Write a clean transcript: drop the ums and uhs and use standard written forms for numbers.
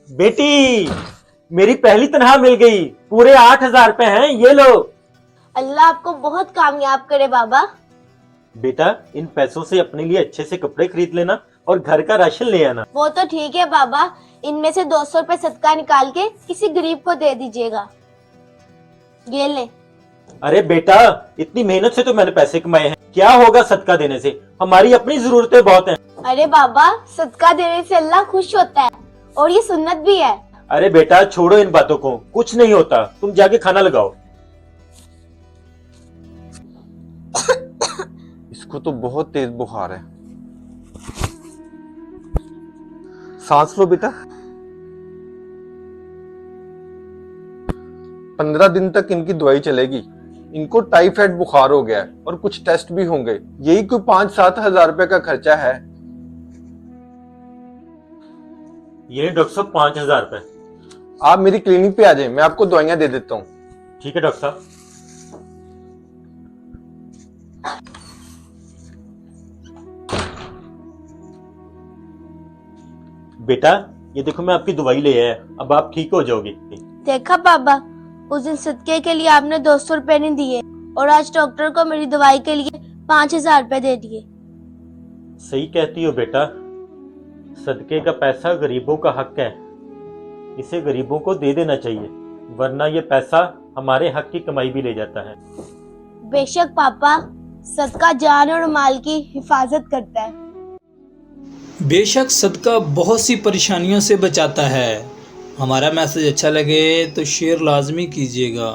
बेटी, मेरी पहली तनख्वाह मिल गई। पूरे 8,000 रुपए हैं, ये लो। अल्लाह आपको बहुत कामयाब करे बाबा। बेटा, इन पैसों से अपने लिए अच्छे से कपड़े खरीद लेना और घर का राशन ले आना। वो तो ठीक है बाबा, इनमें से 200 रुपए सदका निकाल के किसी गरीब को दे दीजिएगा। ये ले। अरे बेटा, इतनी मेहनत से तो मैंने पैसे कमाए हैं, क्या होगा सदका देने से? हमारी अपनी जरूरतें बहुत हैं। अरे बाबा, सदका देने से अल्लाह खुश होता है और ये सुन्नत भी है। अरे बेटा, छोड़ो इन बातों को, कुछ नहीं होता। तुम जाके खाना लगाओ। इसको तो बहुत तेज बुखार है। सांस लो बेटा। 15 दिन तक इनकी दवाई चलेगी। इनको टाइफाइड बुखार हो गया है और कुछ टेस्ट भी होंगे। यही कोई 5-7 हजार रुपए का खर्चा है। ये डॉक्टर साहब 5,000 रुपए। आप मेरी क्लिनिक पे आ जाएं, मैं आपको दवाइयां दे देता हूँ। ठीक है डॉक्टर साहब। बेटा, ये देखो मैं आपकी दवाई ले आया, अब आप ठीक हो जाओगे। देखा बाबा, उस दिन सदके के लिए आपने 200 रुपए नहीं दिए और आज डॉक्टर को मेरी दवाई के लिए 5,000 रुपए दे दिए। सही कहती हो बेटा, सदके का पैसा गरीबों का हक है, इसे गरीबों को दे देना चाहिए, वरना ये पैसा हमारे हक की कमाई भी ले जाता है। बेशक पापा, सदका जान और माल की हिफाजत करता है। बेशक सदका बहुत सी परेशानियों से बचाता है। हमारा मैसेज अच्छा लगे तो शेयर लाजमी कीजिएगा।